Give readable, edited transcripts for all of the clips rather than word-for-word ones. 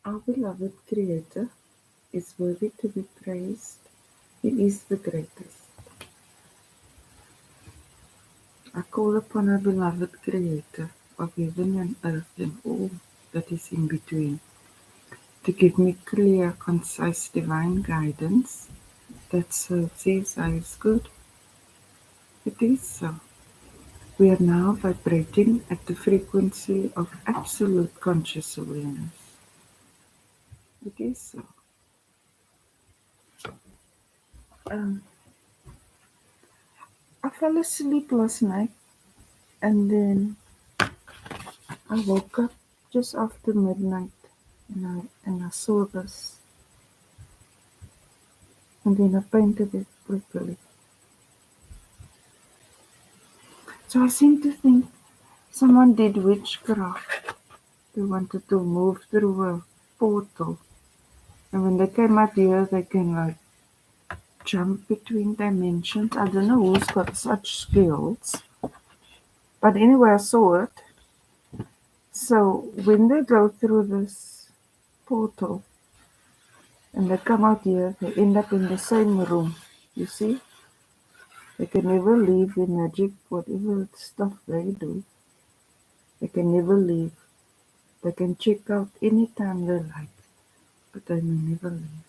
Our beloved Creator is worthy to be praised. He is the greatest. I call upon our beloved Creator of heaven and earth and all that is in between to give me clear, concise, divine guidance that serves His highest good. It is so. We are now vibrating at the frequency of absolute conscious awareness. It is so. Um, I fell asleep last night and then I woke up just after midnight and I saw this and then I painted it quickly. So I seem to think someone did witchcraft. They wanted to move through a portal. And when they came out here, they can like jump between dimensions. I don't know who's got such skills. But anyway, I saw it. So when they go through this portal and they come out here, they end up in the same room. You see? They can never leave the magic, whatever stuff they do. They can never leave. They can check out anytime they like, but they may never leave.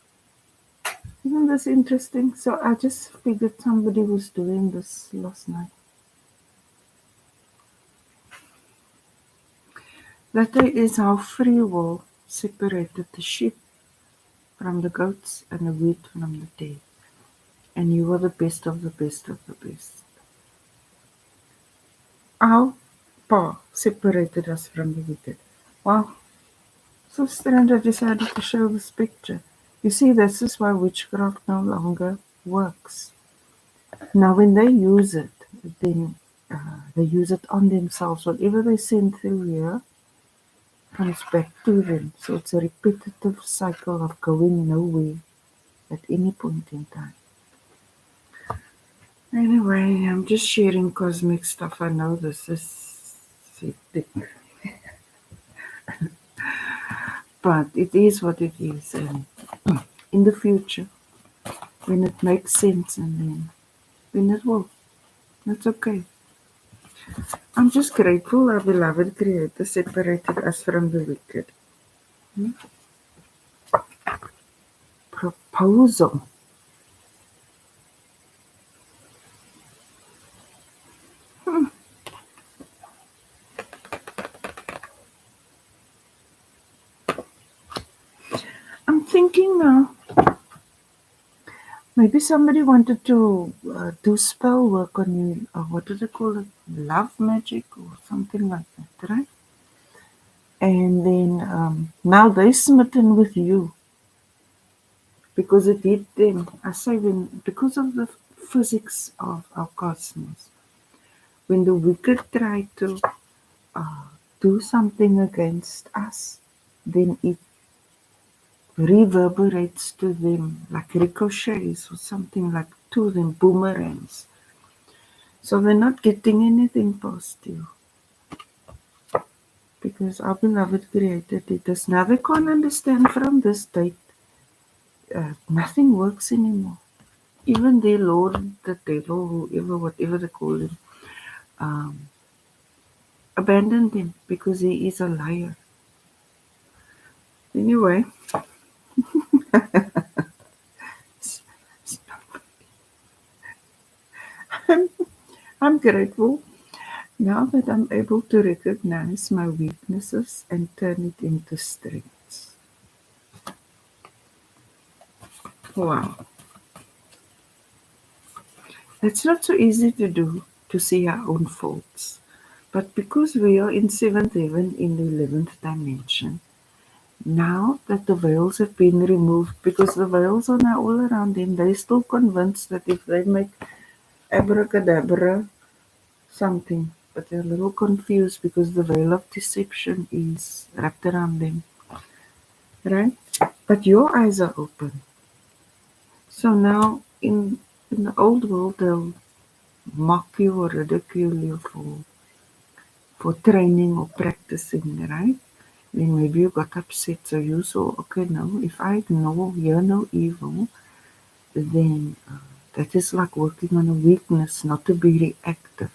Isn't this interesting? So I just figured somebody was doing this last night. That is how free will separated the sheep from the goats and the wheat from the tares. And you are the best of the best of the best. Our Pa separated us from the wicked. Wow, so strange I decided to show this picture. You see, this is why witchcraft no longer works. Now, when they use it, then they use it on themselves. Whatever they send through here comes back to them. So it's a repetitive cycle of going nowhere at any point in time. Anyway, I'm just sharing cosmic stuff. I know this is hectic, but it is what it is. And in the future, when it makes sense, and then it will. That's okay. I'm just grateful our beloved Creator separated us from the wicked. Proposal. I'm thinking now, maybe somebody wanted to do spell work on you, or what do they call it? Love magic or something like that, right? And then now they're smitten with you because it hit them. I say because of the physics of our cosmos. When the wicked try to uh, do something against us, then it reverberates to them like ricochets or something like to them, boomerangs. So they're not getting anything past you because our beloved Creator did this. Now they can't understand from this date, nothing works anymore. Even their Lord, the devil, whoever, whatever they call him, um, abandoned him because he is a liar. Anyway, I'm grateful now that I'm able to recognize my weaknesses and turn it into strengths. Wow, it's not so easy to do, to see our own faults. But because we are in seventh heaven in the 11th dimension, now that the veils have been removed, because the veils are now all around them, they're still convinced that if they make abracadabra something, but they're a little confused because the veil of deception is wrapped around them, right? But your eyes are open. So now in the old world, they'll mock you or ridicule you for training or practicing, right? Then maybe you got upset, so you saw, okay, no, if I hear no evil, then that is like working on a weakness, not to be reactive,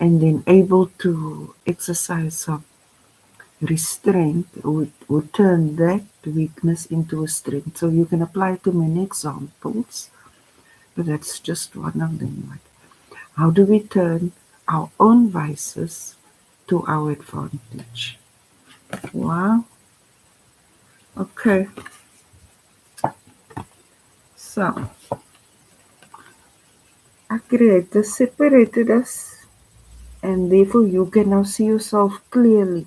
and then able to exercise some restraint would turn that weakness into a strength. So you can apply to many examples, but that's just one of them. Like, how do we turn our own vices to our advantage? Wow. Okay. So our Creator separated us, and therefore you can now see yourself clearly.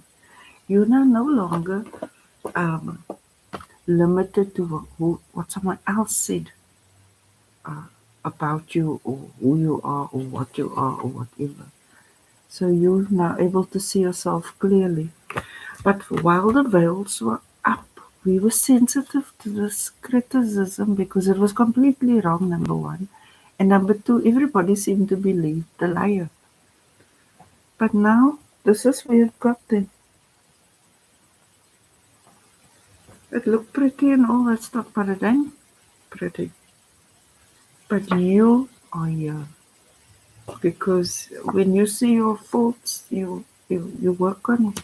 You're now no longer um, limited to what someone else said uh, about you, or who you are, or what you are, or whatever. So you're now able to see yourself clearly. But while the veils were up, we were sensitive to this criticism because it was completely wrong, number one. And number two, everybody seemed to believe the liar. But now, this is where it got them. It looked pretty and all that stuff, but it ain't pretty. But you are here. Because when you see your faults, you work on it.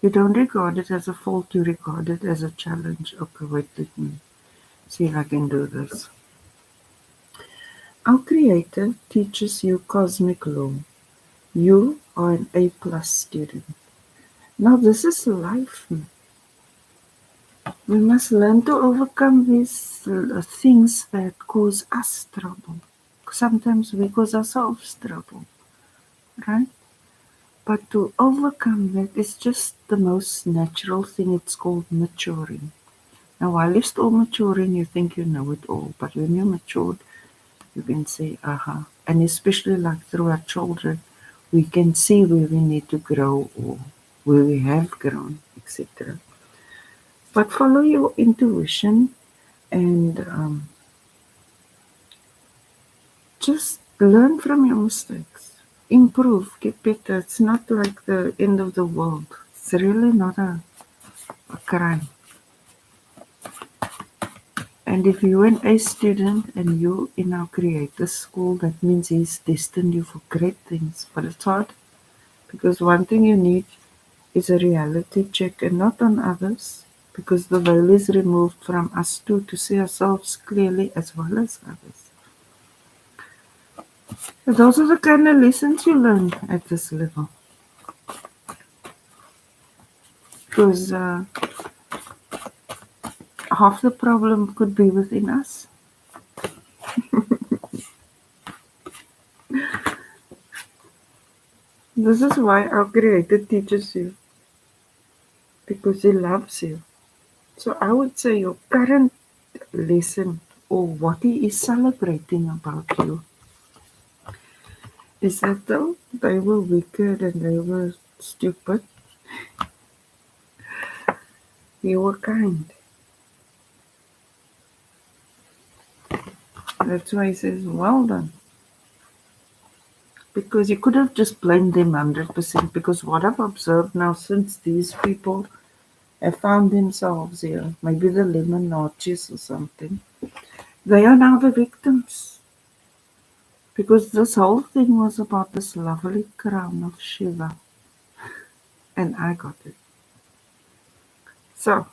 You don't regard it as a fault, you regard it as a challenge. Okay, wait, let me see if I can do this. Our Creator teaches you cosmic law. You are an A+ student. Now this is life. We must learn to overcome these things that cause us trouble. Sometimes we cause ourselves trouble, right? But to overcome that is just the most natural thing. It's called maturing. Now, while you're still maturing, you think you know it all. But when you're matured, you can say, aha. And especially like through our children, we can see where we need to grow or where we have grown, etc. But follow your intuition and just learn from your mistakes. Improve, get better. It's not like the end of the world. It's really not a crime. And if you're an A student and you're in our Creator School, that means He's destined you for great things. But it's hard because one thing you need is a reality check and not on others, because the veil is removed from us too to see ourselves clearly as well as others. And those are the kind of lessons you learn at this level. Because half the problem could be within us. This is why our Creator teaches you, because He loves you. So I would say your current lesson, or what He is celebrating about you, is that though they were wicked and they were stupid, you were kind. That's why He says, well done. Because you could have just blamed them 100%. Because what I've observed now, since these people have found themselves here, maybe the lemon notches or something, they are now the victims. Because this whole thing was about this lovely crown of Shiva, and I got it. So,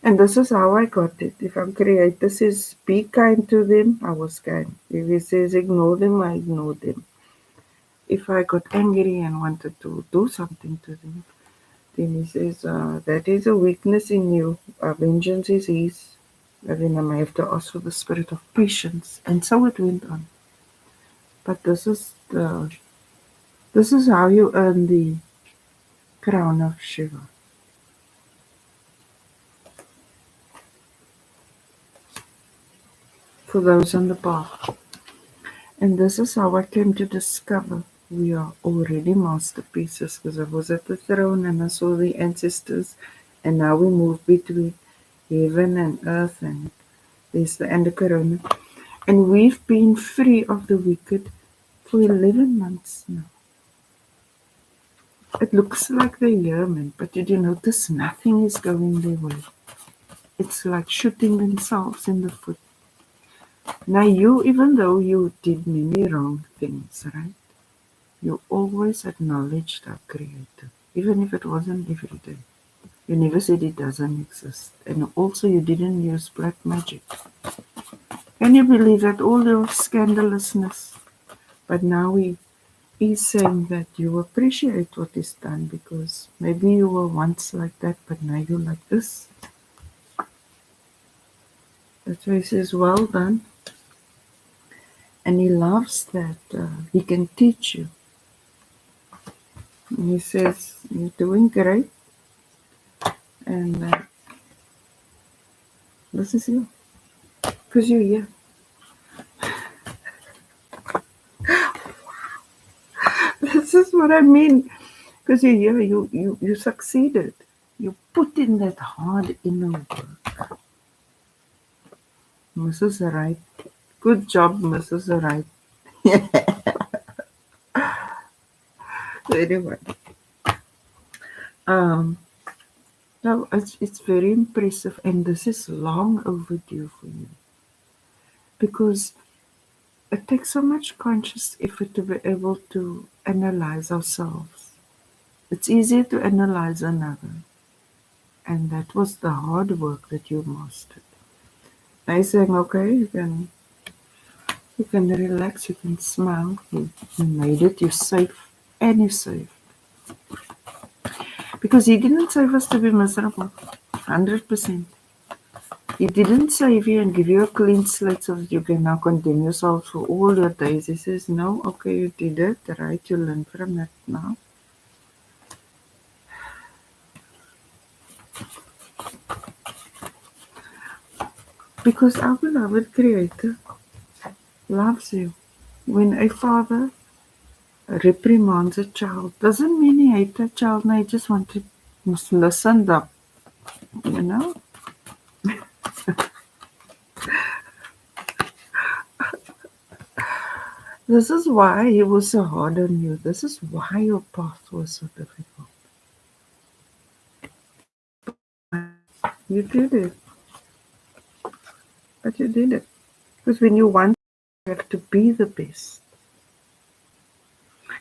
and this is how I got it. If our Creator says, be kind to them, I was kind. If He says, ignore them, I ignored them. If I got angry and wanted to do something to them, then He says, that is a weakness in you. Vengeance is His. And then I may have to ask for the spirit of patience. And so it went on. But this is how you earn the crown of Shiva. For those on the path. And this is how I came to discover we are already masterpieces, because I was at the throne and I saw the ancestors, and now we move between heaven and earth, and there's the corona. And we've been free of the wicked for 11 months now. It looks like they're human, but did you notice nothing is going their way? It's like shooting themselves in the foot. Now you, even though you did many wrong things, right? You always acknowledged our Creator, even if it wasn't every day. You never said it doesn't exist. And also you didn't use black magic. Can you believe that all your scandalousness? But now he's saying that you appreciate what is done because maybe you were once like that, but now you're like this. That's why he says, well done. And he loves that he can teach you. And he says, you're doing great. And this is you. Because you're here. This is what I mean. Because you're here, you succeeded. You put in that hard inner work. Mrs. Right. Good job, Mrs. Right. So anyway, um, no, it's very impressive, and this is long overdue for you because it takes so much conscious effort to be able to analyze ourselves. It's easier to analyze another, and that was the hard work that you mastered. Now you're saying, okay, you can relax, you can smile, you made it, you're safe, and you're safe. Because he didn't save us to be miserable, 100%. He didn't save you and give you a clean slate so that you can now condemn yourself for all your days. He says, no, okay, you did it, right, you learn from it now. Because our beloved Creator loves you. When a father reprimands a child, doesn't mean he hates a child, no, he just wants to listen up, you know? This is why he was so hard on you. This is why your path was so difficult. You did it. But you did it. Because when you want, you have to be the best.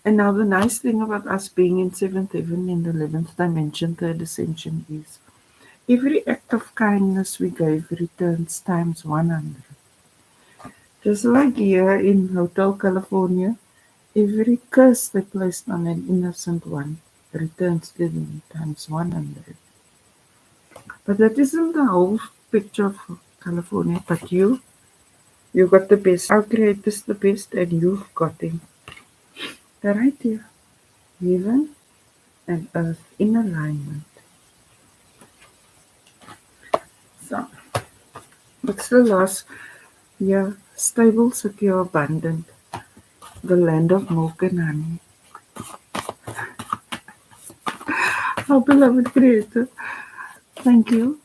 And now the nice thing about us being in seventh heaven in the 11th dimension, third ascension is every act of kindness we gave returns times 100. Just like here in Hotel California, every curse they placed on an innocent one returns to them times 100. But that isn't the whole picture of California. But you got the best. Our Creator's the best, and you've got him. They're right here. Heaven and earth in alignment. So, what's the last? Yeah, stable, secure, abundant. The land of milk and honey. Our beloved Creator, thank you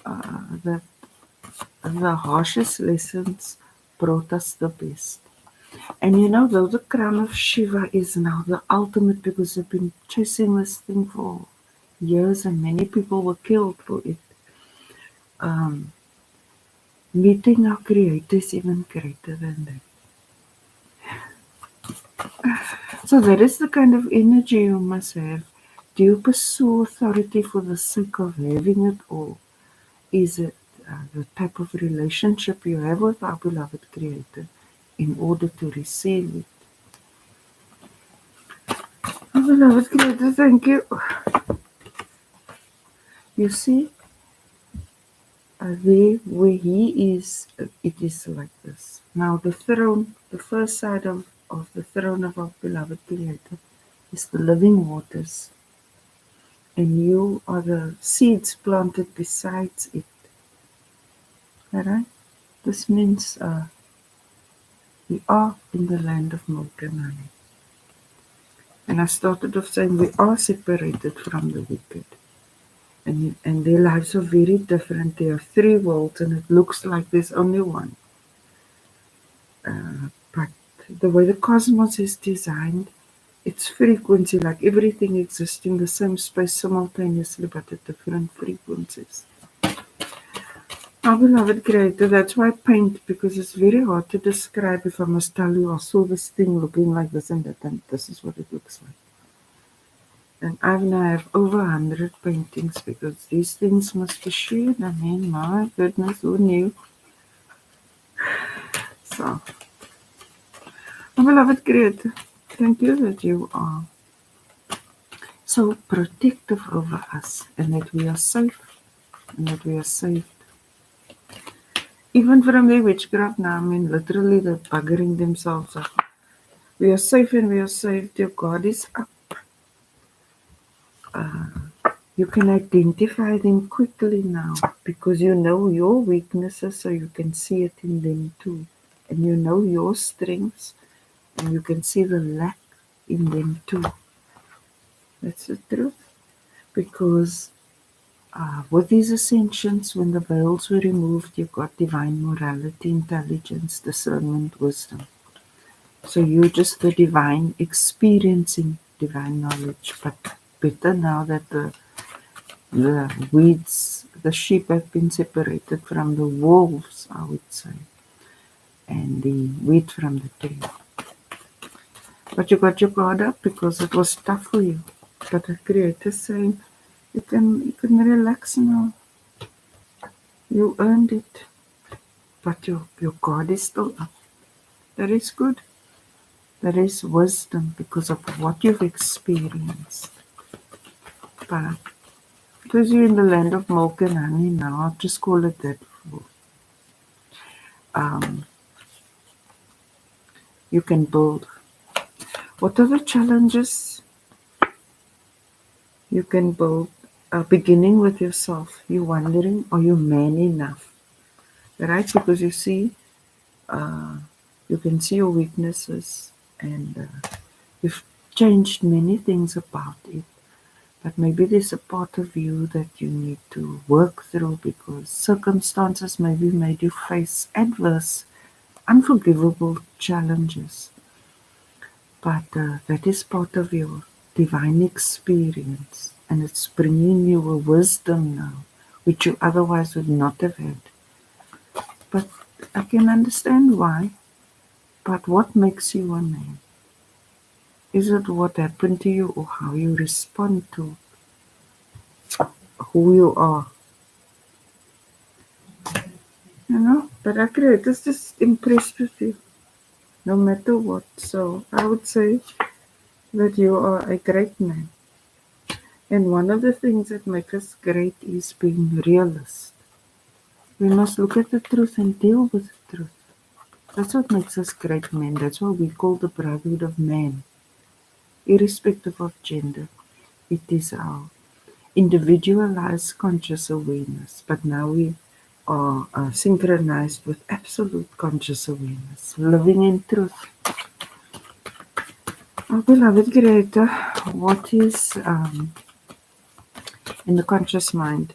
that the harshest lessons brought us the best. And you know, though the crown of Shiva is now the ultimate because they've been chasing this thing for years and many people were killed for it. Um, Meeting our Creator is even greater than that. So that is the kind of energy you must have. Do you pursue authority for the sake of having it, or is it the type of relationship you have with our beloved Creator in order to receive it? Our beloved Creator, thank you. You see, there where He is, it is like this. Now the throne, the first side of the throne of our beloved Creator is the living waters. And you are the seeds planted besides it. Alright? This means we are in the land of milk and honey. And I started off saying we are separated from the wicked. And their lives are very different. There are three worlds and it looks like there's only one. But the way the cosmos is designed, It's frequency, like everything exists in the same space simultaneously but at different frequencies. Our beloved creator, that's why I paint, because it's very hard to describe. If I must tell you, I saw this thing looking like this and that, and this is what it looks like. And I now have over 100 paintings because these things must be shared. I mean, my goodness, who knew? So, our beloved creator, thank you that you are so protective over us and that we are safe and that we are saved. Even from the witchcraft now, I mean, literally they're buggering themselves up. We are safe and we are saved. Your God is up. You can identify them quickly now because you know your weaknesses, so you can see it in them too. And you know your strengths, and you can see the lack in them too. That's the truth. Because with these ascensions, when the veils were removed, you got divine morality, intelligence, discernment, wisdom. So you're just the divine experiencing divine knowledge. But better now that the weeds, the sheep have been separated from the wolves, I would say, and the wheat from the tail. But you got your guard up because it was tough for you. But the Creator saying, you can relax now. You earned it. But your guard is still up. That is good. That is wisdom because of what you've experienced. But because you're in the land of milk and honey now, I'll just call it that. Um, you can build. What are the challenges you can build? Beginning with yourself. You're wondering, are you man enough? Right? Because you see, uh, you can see your weaknesses and you've changed many things about it. But maybe there's a part of you that you need to work through because circumstances maybe made you face adverse, unforgivable challenges. But that is part of your divine experience, and it's bringing you a wisdom now, which you otherwise would not have had. But I can understand why. But what makes you a man? Is it what happened to you or how you respond to who you are? But our Creator is just impressed with you, no matter what. So I would say that you are a great man. And one of the things that make us great is being realist. We must look at the truth and deal with the truth. That's what makes us great men. That's what we call the brotherhood of man, irrespective of gender. It is our individualized conscious awareness, but now we are synchronized with absolute conscious awareness, living in truth. Our beloved Creator, what is in the conscious mind?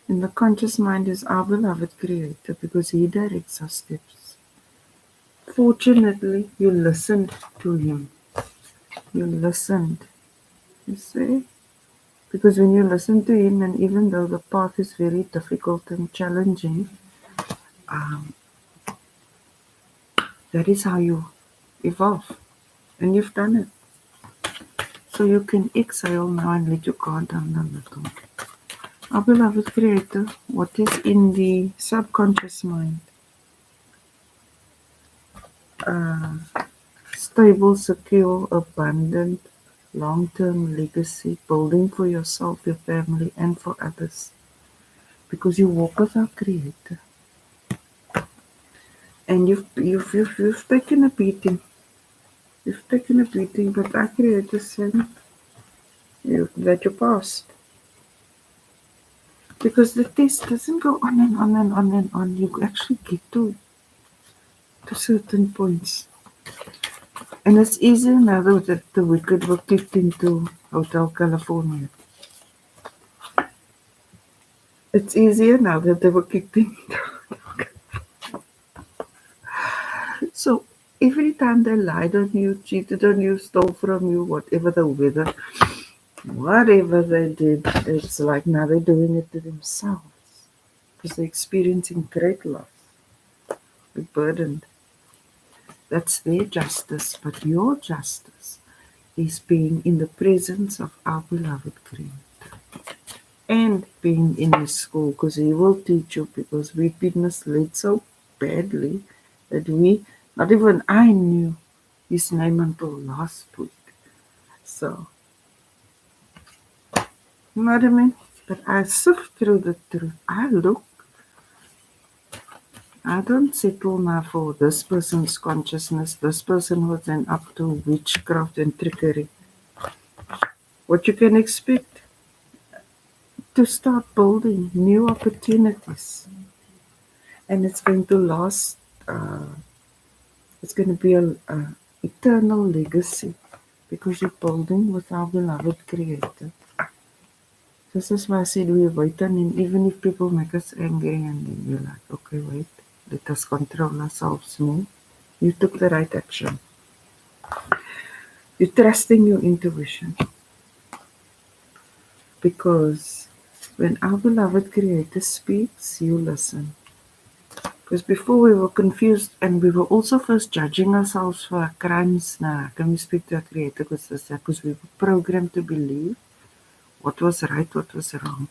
In the conscious mind is our beloved Creator because He directs our steps. Fortunately, you listened to Him. You listened. You see? Because when you listen to Him, and even though the path is very difficult and challenging, um, that is how you evolve. And you've done it. So you can exhale now and let your guard down a little. Our beloved Creator, what is in the subconscious mind? Uh, Stable, secure, abundant, long-term legacy, building for yourself, your family, and for others. Because you walk with our Creator. And you've taken a beating. You've taken a beating, but our Creator said that you passed. Because the test doesn't go on and on and on and on. You actually get to certain points. And it's easier now that the wicked were kicked into Hotel California. It's easier now that they were kicked in. So Every time they lied on you, cheated on you, stole from you, whatever the weather, whatever they did, it's like now they're doing it to themselves because they're experiencing great loss, they're burdened. That's their justice, but your justice is being in the presence of our beloved Creator and being in His school because He will teach you because we've been misled so badly that not even I knew His name until last week. So, you know what I mean? But I sift through the truth. I don't settle now for this person's consciousness, this person was then up to witchcraft and trickery. What you can expect to start building new opportunities. And it's going to last, uh, it's going to be a eternal legacy because you're building with our beloved Creator. This is why I said we wait on Him, even if people make us angry, and then you're like, okay, wait, let us control ourselves more. You took the right action. You're trusting your intuition because when our beloved Creator speaks, you listen. Because before we were confused and we were also first judging ourselves for our crimes. Now, can we speak to our Creator because we were programmed to believe what was right, what was wrong.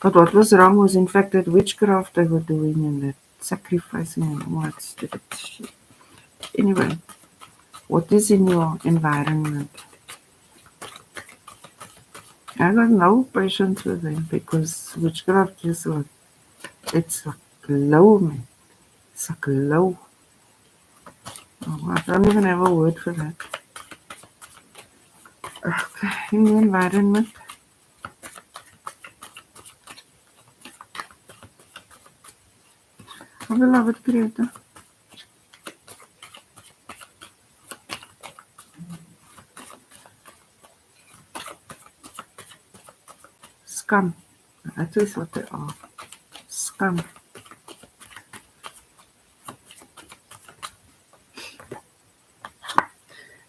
But what was wrong was in fact that witchcraft they were doing and that sacrificing and all that stupid shit. Anyway, what is in your environment? I got no patience with them because witchcraft is like, it's like low, man. It's like low. Oh, I don't even have a word for that. Okay, in the environment. Our beloved Creator. Scum. That is what they are. Scum.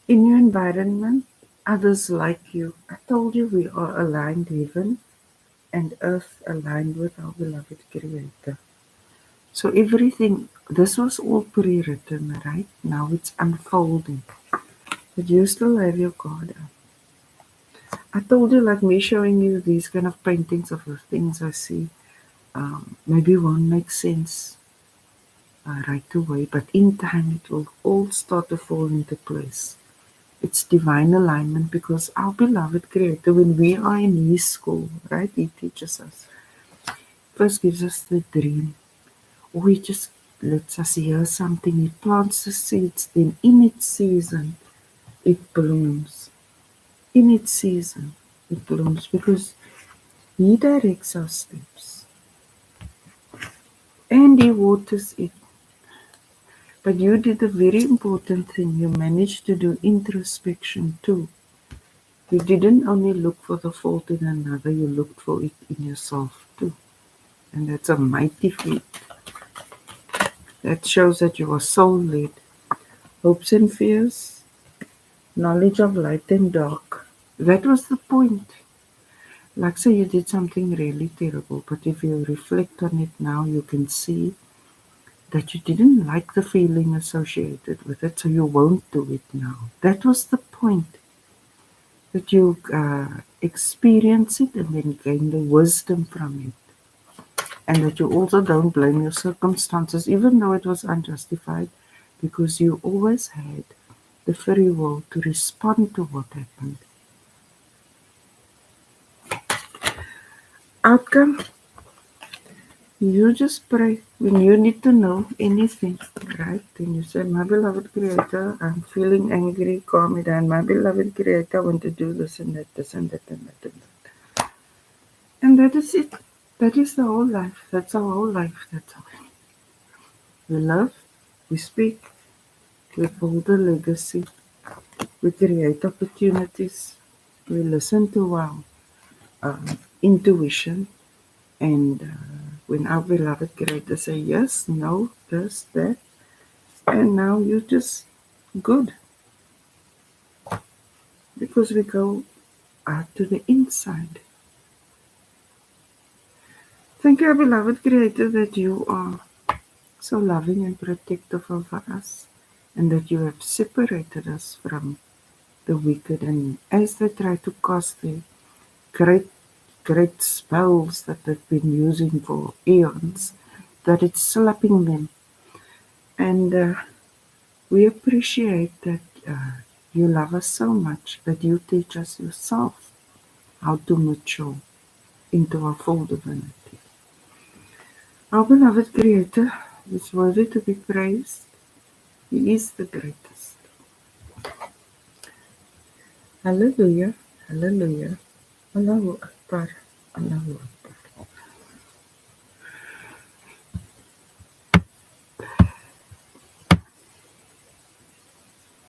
In your environment, others like you. I told you we are aligned heaven and earth aligned with our beloved Creator. So everything, this was all pre-written, right? Now it's unfolding. But you still have your guard up. I told you, like me showing you these kind of paintings of the things I see, maybe won't make sense right away, but in time it will all start to fall into place. It's divine alignment because our beloved Creator, when we are in His school, right, He teaches us. First gives us the dream, or He just lets us hear something. He plants the seeds, then in its season, it blooms. In its season, it blooms because He directs our steps and He waters it. But you did a very important thing. You managed to do introspection too. You didn't only look for the fault in another, you looked for it in yourself too. And that's a mighty feat. That shows that you are soul led. Hopes and fears, knowledge of light and dark. That was the point. Like say you did something really terrible, but if you reflect on it now, you can see that you didn't like the feeling associated with it, so you won't do it now. That was the point. That you experience it and then gain the wisdom from it. And that you also don't blame your circumstances, even though it was unjustified, because you always had the free will to respond to what happened. Outcome, you just pray. When you need to know anything, right? Then you say, my beloved Creator, I'm feeling angry, calm me down. My beloved Creator, I want to do this and that, this and that, and that, and that. And that is it. That is the whole life. That's our whole life. That's all. We love, we speak, we build a legacy, we create opportunities, we listen to our intuition, and when our beloved Creator say yes, no, this, that, And now you're just good because we go out to the inside. Thank you, beloved Creator, that you are so loving and protective over us, and that you have separated us from the wicked. And as they try to cast their great, great spells that they've been using for eons, that it's slapping them. And we appreciate that you love us so much that you teach us yourself how to mature into our full divinity. Our beloved Creator is worthy to be praised. He is the greatest. Hallelujah, hallelujah, Allahu Akbar, Allahu Akbar.